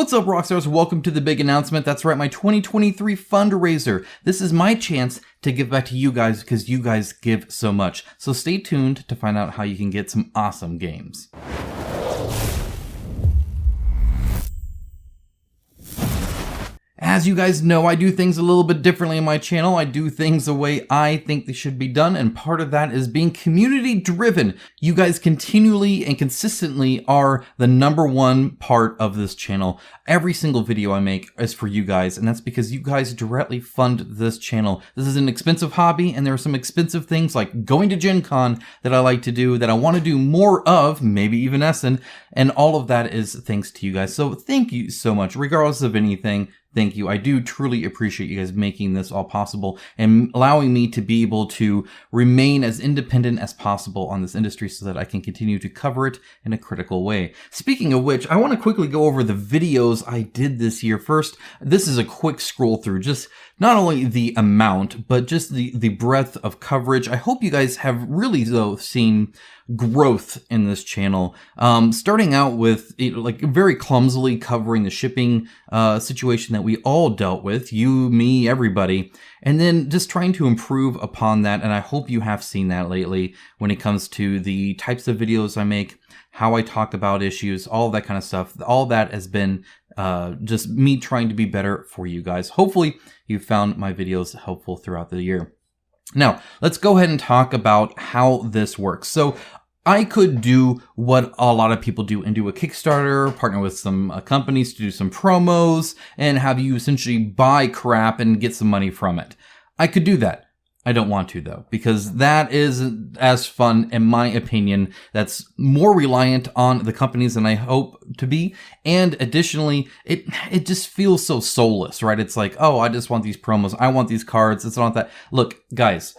What's up, Rockstars? Welcome to the big announcement. That's right, my 2023 fundraiser. This is my chance to give back to you guys because you guys give so much. So stay tuned to find out how you can get some awesome games. As you guys know, I do things a little bit differently on my channel. I do things the way I think they should be done, and part of that is being community driven. You guys continually and consistently are the #1 part of this channel. Every single video I make is for you guys, and that's because you guys directly fund this channel. This is an expensive hobby, and there are some expensive things like going to Gen Con that I like to do, that I want to do more of, maybe even Essen, and all of that is thanks to you guys. So thank you so much, regardless of anything. Thank you. I do truly appreciate you guys making this all possible and allowing me to be able to remain as independent as possible on this industry so that I can continue to cover it in a critical way. Speaking of which, I want to quickly go over the videos I did this year. First, this is a quick scroll through, just not only the amount, but just the breadth of coverage. I hope you guys have really, though, seen growth in this channel. Starting out with like very clumsily covering the shipping situation that we all dealt with, you, me, everybody, and then just trying to improve upon that. And I hope you have seen that lately when it comes to the types of videos I make, how I talk about issues, all that kind of stuff. All that has been just me trying to be better for you guys. Hopefully you found my videos helpful throughout the year. Now, let's go ahead and talk about how this works. So I could do what a lot of people do and do a Kickstarter, partner with some companies to do some promos, and have you essentially buy crap and get some money from it. I could do that. I don't want to, though, because that isn't as fun, in my opinion. That's more reliant on the companies than I hope to be. And additionally, it just feels so soulless, right? It's like, oh, I just want these promos. I want these cards. It's not that. Look, guys,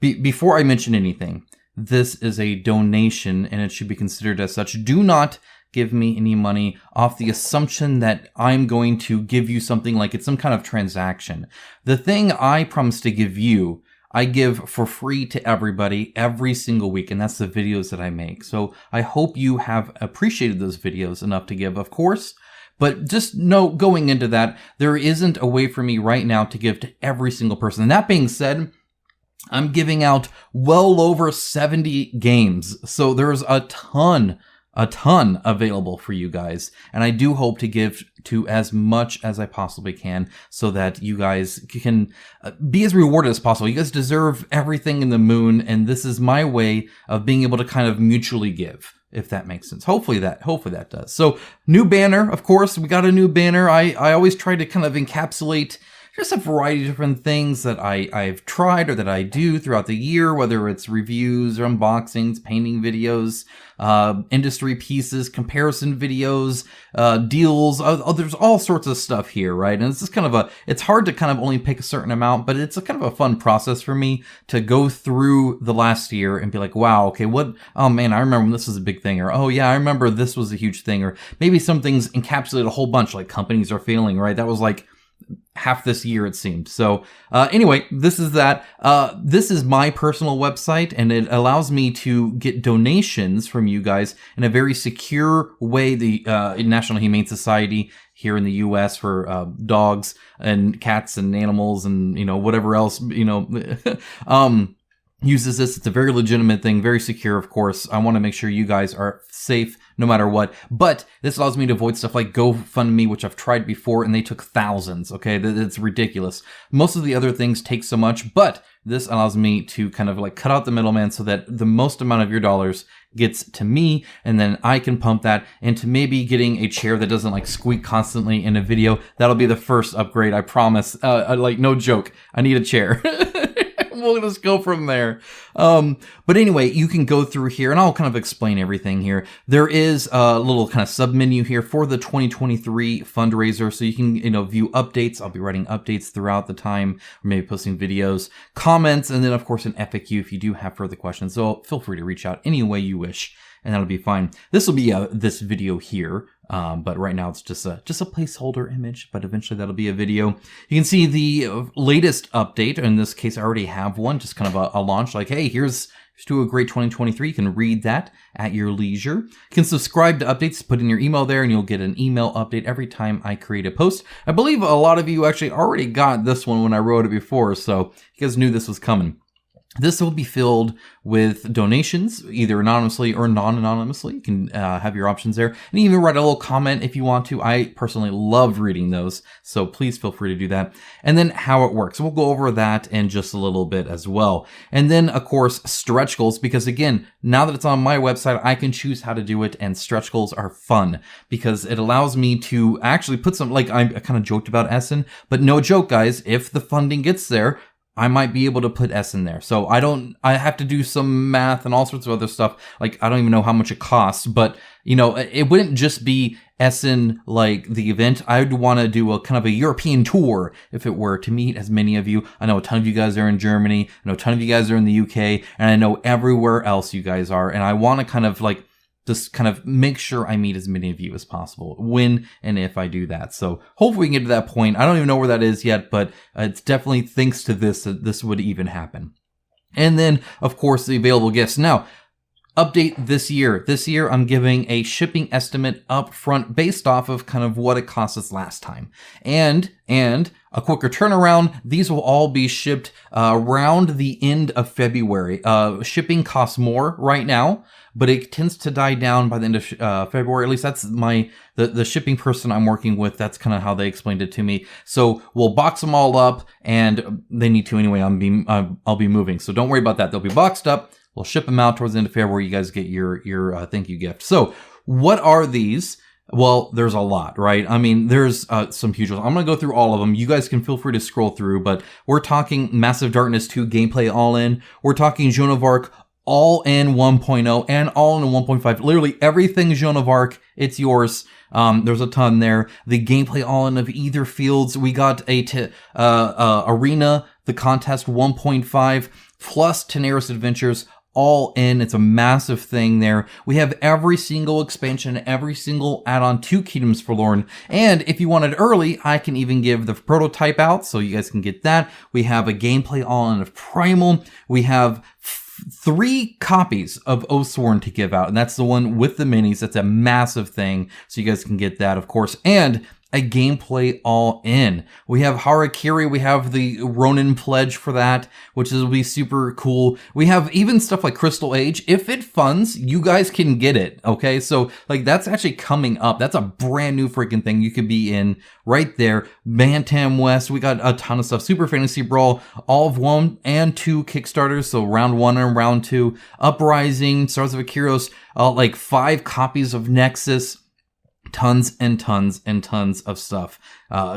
before I mention anything, this is a donation and it should be considered as such. Do not give me any money off the assumption that I'm going to give you something like it's some kind of transaction. The thing I promise to give you, I give for free to everybody every single week, and that's the videos that I make. So I hope you have appreciated those videos enough to give, of course. But just know, going into that, there isn't a way for me right now to give to every single person. And that being said, I'm giving out well over 70 games. So there's a ton available for you guys. And I do hope to give to as much as I possibly can so that you guys can be as rewarded as possible. You guys deserve everything in the moon. And this is my way of being able to kind of mutually give, if that makes sense. Hopefully that does. So new banner, of course, we got a new banner. I always try to kind of encapsulate just a variety of different things that I've tried or that I do throughout the year, whether it's reviews or unboxings, painting videos, industry pieces, comparison videos, deals. There's all sorts of stuff here, right? And it's just kind of it's hard to kind of only pick a certain amount, but it's a kind of a fun process for me to go through the last year and be like, wow, okay, oh man, I remember when this was a big thing, or oh yeah, I remember this was a huge thing, or maybe some things encapsulate a whole bunch, like companies are failing, right? That was like half this year, it seemed. So anyway, this is that. This is my personal website, and it allows me to get donations from you guys in a very secure way. The National Humane Society here in the U.S. for dogs and cats and animals and, whatever else, uses this. It's a very legitimate thing, very secure, of course. I want to make sure you guys are safe no matter what. But this allows me to avoid stuff like GoFundMe, which I've tried before, and they took thousands, okay? It's ridiculous. Most of the other things take so much, but this allows me to kind of like cut out the middleman so that the most amount of your dollars gets to me, and then I can pump that into maybe getting a chair that doesn't like squeak constantly in a video. That'll be the first upgrade, I promise. Like, no joke. I need a chair. We'll just go from there. But anyway, you can go through here and I'll kind of explain everything here. There is a little kind of sub menu here for the 2023 fundraiser. So you can, view updates. I'll be writing updates throughout the time, or maybe posting videos, comments, and then of course an FAQ if you do have further questions. So feel free to reach out any way you wish, and that'll be fine. This will be this video here. But right now it's just a placeholder image, but eventually that'll be a video. You can see the latest update. In this case, I already have one, just kind of a launch, like, hey, here's Just do a great 2023. You can read that at your leisure. You can subscribe to updates, put in your email there, and you'll get an email update every time I create a post. I believe a lot of you actually already got this one when I wrote it before, so you guys knew this was coming. This will be filled with donations, either anonymously or non-anonymously. You can have your options there. And even write a little comment if you want to. I personally love reading those, so please feel free to do that. And then how it works. We'll go over that in just a little bit as well. And then, of course, stretch goals, because again, now that it's on my website, I can choose how to do it, and stretch goals are fun because it allows me to actually put some, like I kind of joked about Essen, but no joke, guys, if the funding gets there, I might be able to put S in there. So I have to do some math and all sorts of other stuff. Like, I don't even know how much it costs, but you know, it wouldn't just be Essen, like the event. I'd want to do a kind of a European tour if it were to meet as many of you. I know a ton of you guys are in Germany. I know a ton of you guys are in the UK, and I know everywhere else you guys are. And I want to kind of like, just kind of make sure I meet as many of you as possible when and if I do that. So hopefully we can get to that point. I don't even know where that is yet, but it's definitely thanks to this that this would even happen. And then, of course, the available gifts. Now, update this year. This year, I'm giving a shipping estimate up front based off of kind of what it cost us last time. And a quicker turnaround. These will all be shipped around the end of February. Shipping costs more right now, but it tends to die down by the end of February. At least that's the shipping person I'm working with. That's kind of how they explained it to me. So we'll box them all up, and they need to anyway. I'll be moving, so don't worry about that. They'll be boxed up. We'll ship them out towards the end of February. You guys get your thank you gift. So what are these? Well, there's a lot, right? I mean, there's some huge ones. I'm going to go through all of them. You guys can feel free to scroll through, but we're talking Massive Darkness 2 gameplay all-in. We're talking Joan of Arc all-in 1.0 and all-in 1.5. Literally everything Joan of Arc, it's yours. There's a ton there. The gameplay all-in of Either Fields. We got Arena, the contest 1.5, plus Tenaris Adventures, all in. It's a massive thing there. We have every single expansion, every single add-on to Kingdoms Forlorn. And if you want it early, I can even give the prototype out so you guys can get that. We have a gameplay all-in of Primal. We have 3 copies of Oathsworn to give out, and that's the one with the minis. That's a massive thing, so you guys can get that, of course. And a gameplay all-in. We have Harakiri, we have the Ronin pledge for that, which will be super cool. We have even stuff like Crystal Age. If it funds, you guys can get it, okay? So, like, that's actually coming up. That's a brand new freaking thing you could be in right there. Bantam West, we got a ton of stuff. Super Fantasy Brawl, all of 1 and 2 Kickstarters, so round 1 and round 2. Uprising, Stars of Akiros, like 5 copies of Nexus. Tons and tons and tons of stuff.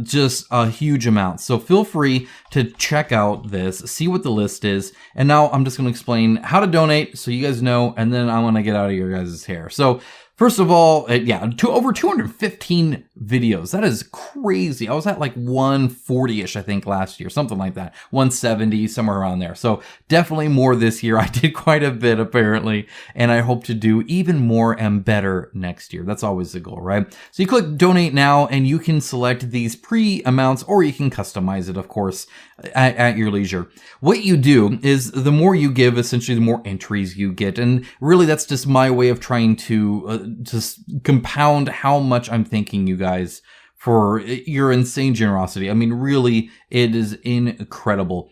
Just a huge amount. So feel free to check out this, see what the list is. And now I'm just going to explain how to donate so you guys know, and then I want to get out of your guys' hair. So first of all, over 215 videos. That is crazy. I was at like 140-ish, I think, last year. Something like that. 170, somewhere around there. So definitely more this year. I did quite a bit, apparently. And I hope to do even more and better next year. That's always the goal, right? So you click donate now, and you can select these pre-amounts, or you can customize it, of course, at your leisure. What you do is the more you give, essentially, the more entries you get. And really, that's just my way of trying to just compound how much I'm thanking you guys for your insane generosity. I mean, really, it is incredible.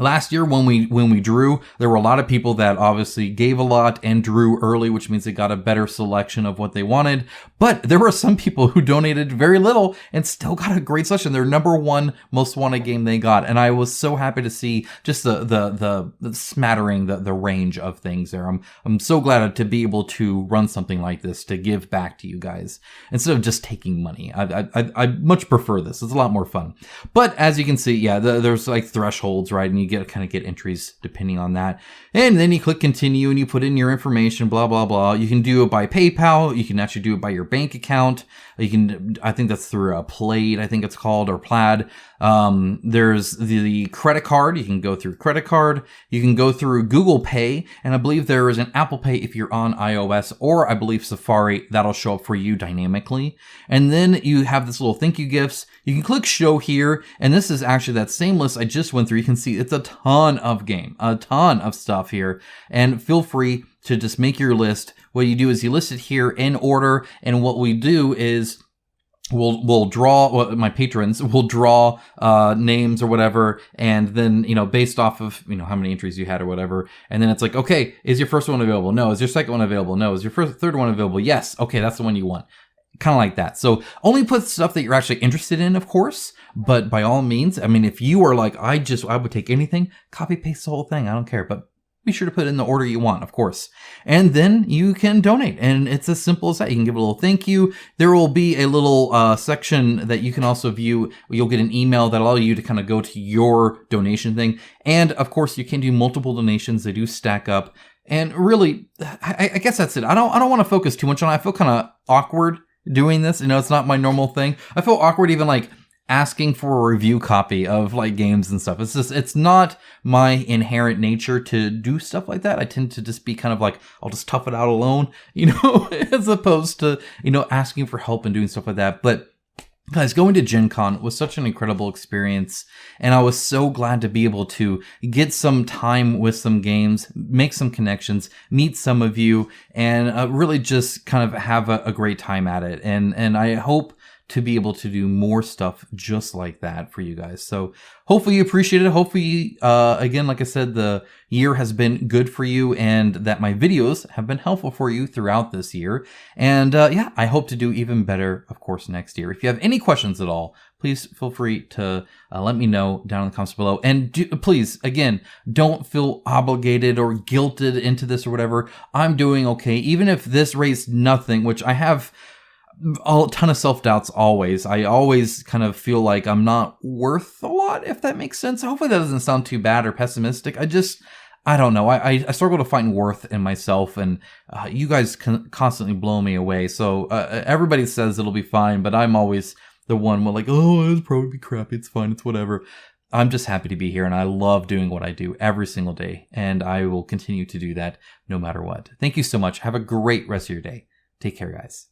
Last year, when we drew, there were a lot of people that obviously gave a lot and drew early, which means they got a better selection of what they wanted. But there were some people who donated very little and still got a great selection. Their number 1 most wanted game they got, and I was so happy to see just the smattering, the range of things there. I'm so glad to be able to run something like this to give back to you guys instead of just taking money. I much prefer this. It's a lot more fun. But as you can see, yeah, there's like thresholds, right? And you kind of get entries depending on that. And then you click continue and you put in your information, blah, blah, blah. You can do it by PayPal. You can actually do it by your bank account. You can, I think that's through a Plaid, I think it's called, or Plaid. There's the credit card. You can go through credit card. You can go through Google Pay. And I believe there is an Apple Pay if you're on iOS, or I believe Safari. That'll show up for you dynamically. And then you have this little thank you gifts. You can click show here. And this is actually that same list I just went through. You can see it's a ton of stuff here, and feel free to just make your list. What you do is you list it here in order, and what we do is we'll draw, well, my patrons will draw names or whatever, and then, based off of, how many entries you had or whatever, and then it's like, okay, is your first one available? No. Is your second one available? No. Is your third one available? Yes. Okay, that's the one you want. Kind of like that. So only put stuff that you're actually interested in, of course, but by all means, I mean, if you are like, I would take anything, copy paste the whole thing, I don't care, but be sure to put it in the order you want, of course. And then you can donate. And it's as simple as that. You can give a little thank you. There will be a little section that you can also view. You'll get an email that allows you to kind of go to your donation thing. And of course, you can do multiple donations. They do stack up. And really, I guess that's it. I don't want to focus too much on it. I feel kind of awkward doing this. It's not my normal thing. I feel awkward even like asking for a review copy of like games and stuff. It's not my inherent nature to do stuff like that. I tend to just be kind of like, I'll just tough it out alone, as opposed to, asking for help and doing stuff like that. But guys, going to Gen Con was such an incredible experience, and I was so glad to be able to get some time with some games, make some connections, meet some of you, and really just kind of have a great time at it. And I hope to be able to do more stuff just like that for you guys. So hopefully you appreciate it. Hopefully, again, like I said, the year has been good for you and that my videos have been helpful for you throughout this year. And I hope to do even better, of course, next year. If you have any questions at all, please feel free to let me know down in the comments below. And please, again, don't feel obligated or guilted into this or whatever. I'm doing okay. Even if this raised nothing, which I have a ton of self-doubts always. I always kind of feel like I'm not worth a lot, if that makes sense. Hopefully that doesn't sound too bad or pessimistic. I don't know. I struggle to find worth in myself, and you guys constantly blow me away. So everybody says it'll be fine, but I'm always the one like, oh, it'll probably be crappy. It's fine. It's whatever. I'm just happy to be here, and I love doing what I do every single day, and I will continue to do that no matter what. Thank you so much. Have a great rest of your day. Take care, guys.